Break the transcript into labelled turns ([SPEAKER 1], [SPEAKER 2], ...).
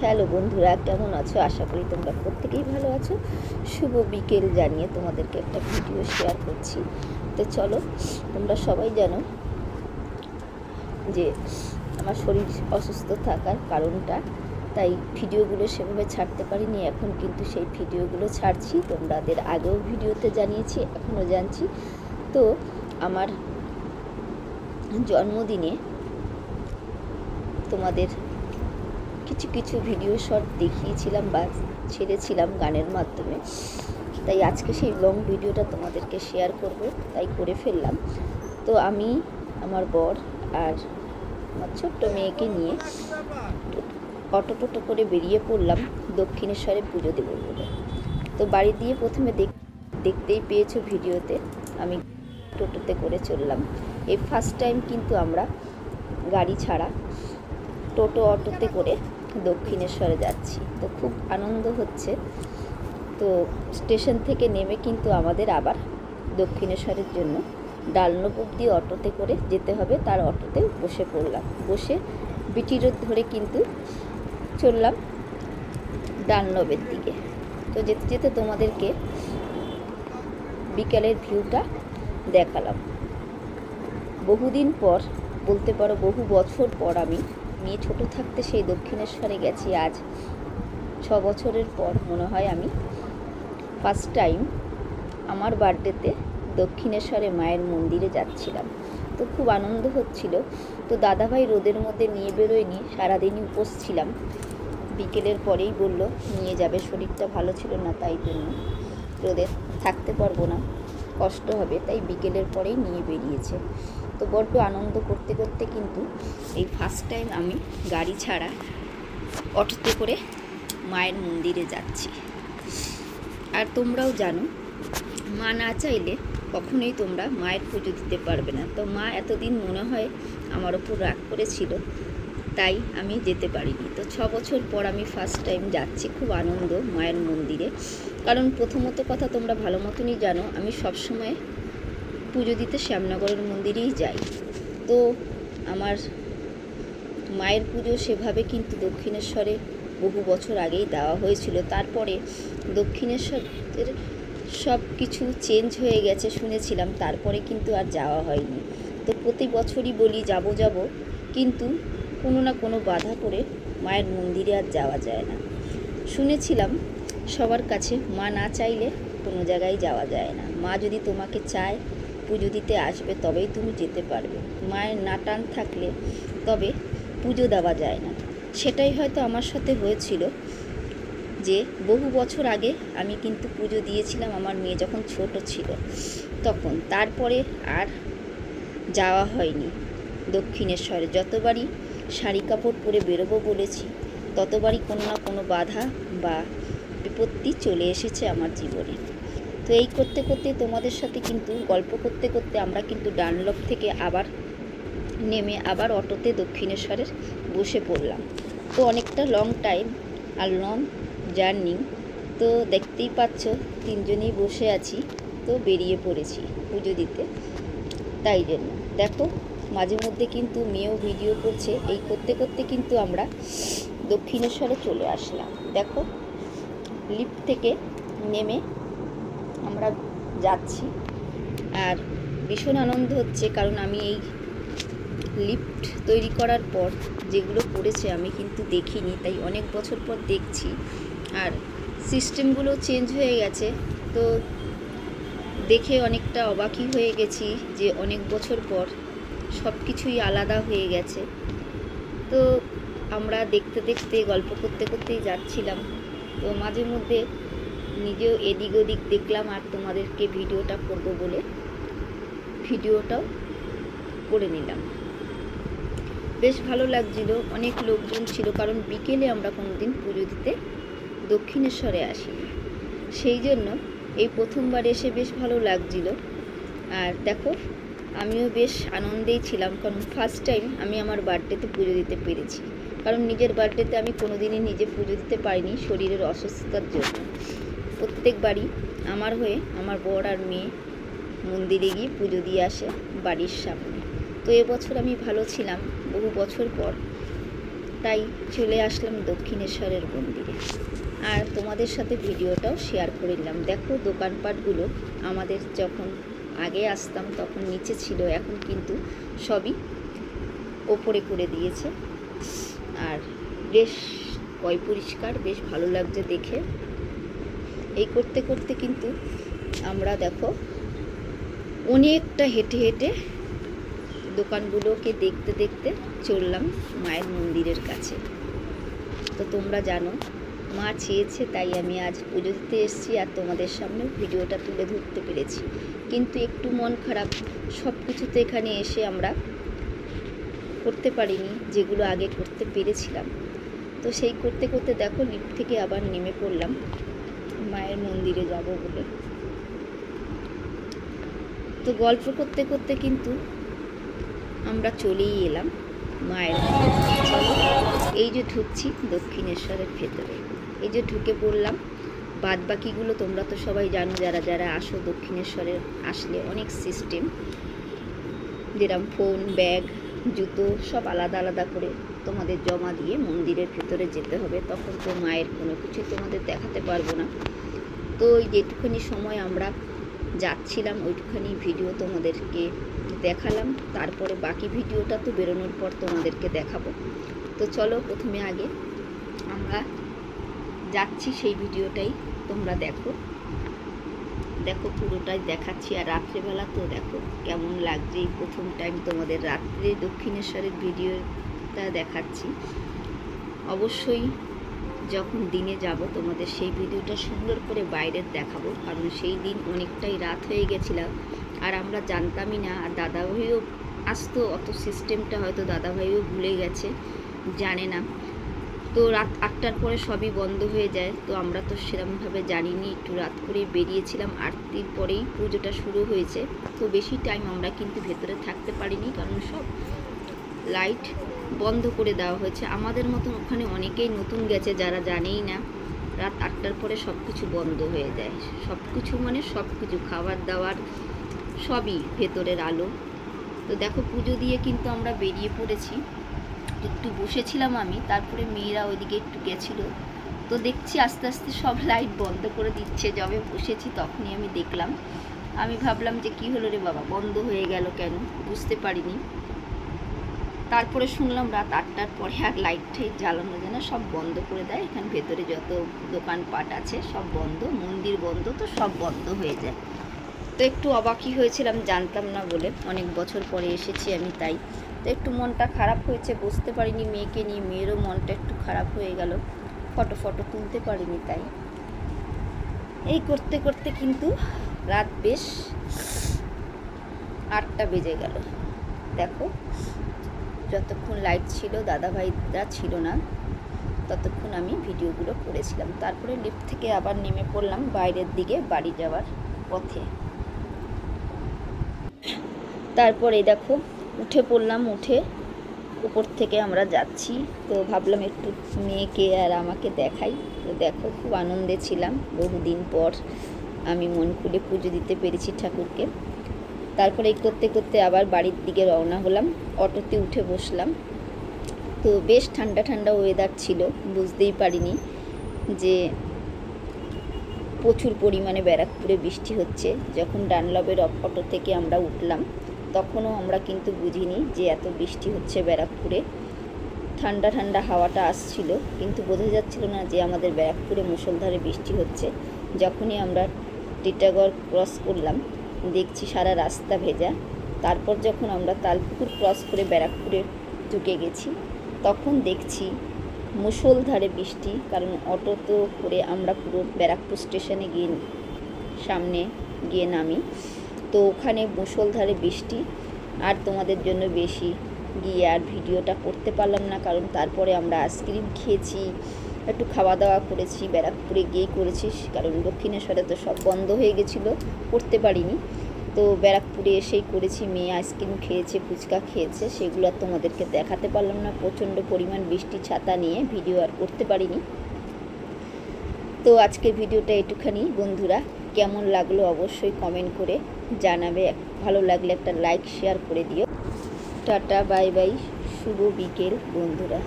[SPEAKER 1] Hello বন্ধুরা, কেমন আছো? আশা করি তোমরা প্রত্যেকেই ভালো আছো। শুভ বিকেল জানিয়ে তোমাদেরকে একটা ভিডিও শেয়ার করছি। তো চলো, তোমরা সবাই জানো যে আমার শরীর অসুস্থ থাকার কারণটা, তাই ভিডিওগুলো সেভাবে ছাড়তে পারিনি। এখন কিন্তু সেই ভিডিওগুলো ছাড়ছি, তোমাদের আগেও ভিডিওতে জানিয়েছি, এখনও জানছি। তো আমার জন্মদিনে তোমাদের কিছু কিছু ভিডিও শর্ট দেখিয়েছিলাম বা ছেড়েছিলাম গানের মাধ্যমে, তাই আজকে সেই লং ভিডিওটা তোমাদেরকে শেয়ার করব, তাই করে ফেললাম। তো আমি, আমার বর আর আমার ছোট্ট মেয়েকে নিয়ে অটো করে বেরিয়ে পড়লাম দক্ষিণেশ্বরে পুজো দেবো বলে। তো বাড়ি দিয়ে প্রথমে দেখতেই পেয়েছো ভিডিওতে, আমি টোটোতে করে চললাম। এই ফার্স্ট টাইম কিন্তু আমরা গাড়ি ছাড়া অটোতে করে দক্ষিণেশ্বরে যাচ্ছি। তো খুব আনন্দ হচ্ছে। তো স্টেশন থেকে নেমে কিন্তু আমাদের আবার দক্ষিণেশ্বরের জন্য ডালনব অবধি অটোতে করে যেতে হবে। তার অটোতে বসে পড়লাম, বসে বিটি রোড ধরে কিন্তু চললাম ডালনবের দিকে। তো যেতে যেতে তোমাদেরকে বিকেলের ভিউটা দেখালাম। বহুদিন পর, বলতে পারো বহু বছর পর, আমি মেয়ে ছোটো থাকতে সেই দক্ষিণেশ্বরে গেছি। আজ 6 বছরের পর মনে হয় আমি ফার্স্ট টাইম আমার বার্থডেতে দক্ষিণেশ্বরে মায়ের মন্দিরে যাচ্ছিলাম। তো খুব আনন্দ হচ্ছিল। তো দাদাভাই রোদের মধ্যে নিয়ে বেরোয়নি, সারাদিনই উপোস ছিলাম। বিকেলের পরেই বলল নিয়ে যাবে, শরীরটা ভালো ছিল না, তাই জন্য রোদে থাকতে পারবো না, কষ্ট হবে, তাই বিকেলের পরেই নিয়ে বেরিয়েছে। তো বড্ড আনন্দ করতে করতে কিন্তু এই ফার্স্ট টাইম আমি গাড়ি ছাড়া অটোতে করে মায়ের মন্দিরে যাচ্ছি। আর তোমরাও জানো, মা না চাইলে কখনোই তোমরা মায়ের পুজো দিতে পারবে না। তো মা এতদিন মনে হয় আমার ওপর রাগ করেছিল, তাই আমি যেতে পারিনি। তো 6 বছর পর আমি ফার্স্ট টাইম যাচ্ছি, খুব আনন্দ মায়ের মন্দিরে। কারণ প্রথমত কথা, তোমরা ভালো মতনই জানো আমি সবসময় পুজো দিতে শ্যামনগরের মন্দিরেই যাই। তো আমার মায়ের পুজো সেভাবে কিন্তু দক্ষিণেশ্বরে বহু বছর আগেই দেওয়া হয়েছিল। তারপরে দক্ষিণেশ্বরের সব কিছু চেঞ্জ হয়ে গেছে শুনেছিলাম, তারপরে কিন্তু আর যাওয়া হয়নি। তো প্রতি বছরই বলি যাব, কিন্তু কোনো না কোনো বাধা পড়ে মায়ের মন্দিরে আর যাওয়া যায় না। শুনেছিলাম সবার কাছে, মা না চাইলে কোনো জায়গায় যাওয়া যায় না। মা যদি তোমাকে চায়, পুজো দিতে আসবে, তবেই তুমি যেতে পারবে। মায়ের না টান থাকলে তবে পুজো দেওয়া যায় না। সেটাই হয়তো আমার সাথে হয়েছিল, যে বহু বছর আগে আমি কিন্তু পুজো দিয়েছিলাম আমার মেয়ে যখন ছোট ছিল তখন। তারপরে আর যাওয়া হয়নি দক্ষিণেশ্বরে। যতবারই শাড়ি কাপড় পরে বেরোবো বলেছি, ততবারই কোনো না কোনো বাধা বা বিপত্তি চলে এসেছে আমার জীবনে। তো এই করতে করতে তোমাদের সাথে কিন্তু গল্প করতে করতে আমরা কিন্তু ডানলপ থেকে আবার নেমে আবার অটোতে দক্ষিণেশ্বরের বসে পড়লাম। তো অনেকটা লং টাইম আর লং জার্নি। তো দেখতেই পাচ্ছ তিনজনেই বসে আছি, তো বেরিয়ে পড়েছি পুজো দিতে। তাই জন্য দেখো, মাঝে মধ্যে কিন্তু মেয়েও ভিডিও করছে। এই করতে করতে কিন্তু আমরা দক্ষিণেশ্বরে চলে আসলাম। দেখো, লিফট থেকে নেমে আমরা যাচ্ছি, আর ভীষণ আনন্দ হচ্ছে। কারণ আমি এই লিফট তৈরি করার পর যেগুলো করেছে আমি কিন্তু দেখিনি, তাই অনেক বছর পর দেখছি। আর সিস্টেমগুলো চেঞ্জ হয়ে গেছে, তো দেখে অনেকটা অবাকই হয়ে গেছি যে অনেক বছর পর সব কিছুই আলাদা হয়ে গেছে। তো আমরা দেখতে দেখতে গল্প করতে করতেই যাচ্ছিলাম। তো মাঝে মধ্যে নিজেও এদিক ওদিক দেখলাম, আর তোমাদেরকে ভিডিওটা করব বলে ভিডিওটাও করে নিলাম। বেশ ভালো লাগছিল, অনেক লোকজন ছিল, কারণ বিকেলে আমরা কোনোদিন পুজো দিতে দক্ষিণেশ্বরে আসিনি। সেই জন্য এই প্রথমবার এসে বেশ ভালো লাগছিল। আর দেখো, আমিও বেশ আনন্দেই ছিলাম, কারণ ফার্স্ট টাইম আমি আমার বার্থডেতে পুজো দিতে পেরেছি। কারণ নিজের বার্থডেতে আমি কোনোদিনই নিজে পুজো দিতে পারিনি শরীরের অসুস্থতার জন্য। প্রত্যেকবারই আমার হয়ে আমার বর আর মেয়ে মন্দিরে গিয়ে পুজো দিয়ে আসে বাড়ির সামনে। তো এবছর আমি ভালো ছিলাম, বহু বছর পর তাই চলে আসলাম দক্ষিণেশ্বরের মন্দিরে, আর তোমাদের সাথে ভিডিওটাও শেয়ার করে নিলাম। দেখো দোকানপাটগুলো আমাদের যখন আগে আসতাম তখন নিচে ছিল, এখন কিন্তু সবই ওপরে করে দিয়েছে। আর বেশ পরিষ্কার, বেশ ভালো লাগছে দেখে। এই করতে করতে কিন্তু আমরা দেখো অনেকটা হেঁটে হেঁটে দোকানগুলোকে দেখতে দেখতে চললাম মায়ের মন্দিরের কাছে। তো তোমরা জানো মা চেয়েছে তাই আমি আজ পুজো দিতে এসেছি, আর তোমাদের সামনে ভিডিওটা তুলে ধরতে পেরেছি। কিন্তু একটু মন খারাপ, সব কিছু তো এখানে এসে আমরা করতে পারিনি যেগুলো আগে করতে পেরেছিলাম। তো সেই করতে করতে দেখো লিফট থেকে আবার নেমে পড়লাম মায়ের মন্দিরে যাব বলে। তো গল্প করতে করতে কিন্তু আমরা চলেই এলাম মায়ের। এই যে ঢুকছি দক্ষিণেশ্বরের ভেতরে, এই যে ঢুকে পড়লাম। বাদ বাকিগুলো তোমরা তো সবাই জানো, যারা যারা আসো দক্ষিণেশ্বরে আসলে অনেক সিস্টেম, যেরকম ফোন, ব্যাগ, জুতো সব আলাদা আলাদা করে তোমাদের জমা দিয়ে মন্দিরের ভেতরে যেতে হবে। তখন তো মায়ের কোনো কিছু তোমাদের দেখাতে পারবো না। তো ওই যেটুখানি সময় আমরা যাচ্ছিলাম ওইটুখানি ভিডিও তোমাদেরকে দেখালাম, তারপরে বাকি ভিডিওটা তো বেরোনোর পর তোমাদেরকে দেখাবো। তো চলো প্রথমে আগে আমরা যাচ্ছি সেই ভিডিওটাই তোমরা দেখো। দেখো পুরোটাই দেখাচ্ছি, আর রাত্রেবেলা তো দেখো কেমন লাগছে। এই প্রথম টাইম তোমাদের রাত্রে দক্ষিণেশ্বরের ভিডিওটা দেখাচ্ছি। অবশ্যই যখন দিনে যাব তোমাদের সেই ভিডিওটা সুন্দর করে বাইরের দেখাবো, কারণ সেই দিন অনেকটাই রাত হয়ে গেছিলাম আর আমরা জানতামই না। আর দাদাভাইও আসতো, অত সিস্টেমটা হয়তো দাদাভাইও ভুলে গেছে, জানে না। তো রাত 8টার পরে সবই বন্ধ হয়ে যায়, তো আমরা তো সেরকমভাবে জানিনি, একটু রাত করে বেরিয়েছিলাম। আরতির পরেই পুজোটা শুরু হয়েছে, তো বেশি টাইম আমরা কিন্তু ভেতরে থাকতে পারিনি, কারণ সব লাইট বন্ধ করে দেওয়া হয়েছে। আমাদের মতন ওখানে অনেকেই নতুন গেছে যারা জানেই না, রাত 8টার পরে সব কিছু বন্ধ হয়ে যায়। সব কিছু মানে সব কিছু, খাবার দাবার সবই, ভেতরের আলো। তো দেখো পুজো দিয়ে কিন্তু আমরা বেরিয়ে পড়েছি। একটু বসেছিলাম আমি, তারপরে মেয়েরা ওইদিকে একটু গেছিলো, তো দেখছি আস্তে আস্তে সব লাইট বন্ধ করে দিচ্ছে। যবে বসেছি তখনই আমি দেখলাম, আমি ভাবলাম যে কি হলো রে বাবা, বন্ধ হয়ে গেল কেন, বুঝতে পারিনি। তারপরে শুনলাম রাত 8টার পরে আর লাইটটাই জ্বালানো যায় না, সব বন্ধ করে দেয়। এখানে ভেতরে যত দোকানপাট আছে সব বন্ধ, মন্দির বন্ধ, তো সব বন্ধ হয়ে যায়। তো একটু অবাকই হয়েছিলাম, জানতাম না বলে, অনেক বছর পরে এসেছি আমি তাই। তো একটু মনটা খারাপ হয়েছে, বুঝতে পারিনি মেয়েকে নিয়ে, মেয়েরও মনটা একটু খারাপ হয়ে গেল, ফটো তুলতে পারিনি তাই। এই করতে করতে কিন্তু রাত বেশ 8টা বেজে গেল। দেখো যতক্ষণ লাইট ছিল, দাদাভাইরা ছিল না, ততক্ষণ আমি ভিডিওগুলো করেছিলাম। তারপরে লিফট থেকে আবার নেমে পড়লাম বাইরের দিকে বাড়ি যাওয়ার পথে। তারপরে দেখো উঠে পড়লাম, উঠে উপর থেকে আমরা যাচ্ছি। তো ভাবলাম একটু মেয়েকে আর আমাকে দেখাই। তো দেখো খুব আনন্দে ছিলাম, বহুদিন পর আমি মন খুলে পুজো দিতে পেরেছি ঠাকুরকে। তারপরে এই করতে করতে আবার বাড়ির দিকে রওনা হলাম, অটোতে উঠে বসলাম। তো বেশ ঠান্ডা ঠান্ডা ওয়েদার ছিল, বুঝতেই পারিনি যে প্রচুর পরিমাণে ব্যারাকপুরে বৃষ্টি হচ্ছে। যখন ডানলবের অটো থেকে আমরা উঠলাম তখনও আমরা কিন্তু বুঝিনি যে এত বৃষ্টি হচ্ছে ব্যারাকপুরে। ঠান্ডা ঠান্ডা হাওয়াটা আসছিল, কিন্তু বোঝা যাচ্ছিল না যে আমাদের ব্যারাকপুরে মুষলধারে বৃষ্টি হচ্ছে। যখনই আমরা টিটাগড় ক্রস করলাম দেখছি সারা রাস্তা ভেজা। তারপর যখন আমরা তালপুকুর ক্রস করে ব্যারাকপুরে ঢুকে গেছি তখন দেখছি মুষলধারে বৃষ্টি, কারণ অটো তো করে আমরা পুরো ব্যারাকপুর স্টেশনে গিয়ে সামনে গিয়ে নামি। তো ওখানে মুষলধারে বৃষ্টি, আর তোমাদের জন্য বেশি গিয়ে আর ভিডিওটা করতে পারলাম না, কারণ তারপরে আমরা আইসক্রিম খেয়েছি, একটু খাওয়া দাওয়া করেছি, ব্যারাকপুরে গিয়েই করেছি, কারণ দক্ষিণেশ্বরে তো সব বন্ধ হয়ে গেছিলো, করতে পারিনি। তো ব্যারাকপুরে এসেই করেছি। মেয়ে আইসক্রিম খেয়েছে, ফুচকা খেয়েছে, সেগুলো আর তোমাদেরকে দেখাতে পারলাম না, প্রচণ্ড পরিমাণ বৃষ্টি, ছাতা নিয়ে ভিডিও আর করতে পারিনি। তো আজকের ভিডিওটা একটুখানি বন্ধুরা, কেমন লাগলো অবশ্যই কমেন্ট করে জানাবে। ভালো লাগলে একটা লাইক শেয়ার করে দিও। টাটা, বাই বাই, শুভ বিকেল বন্ধুরা।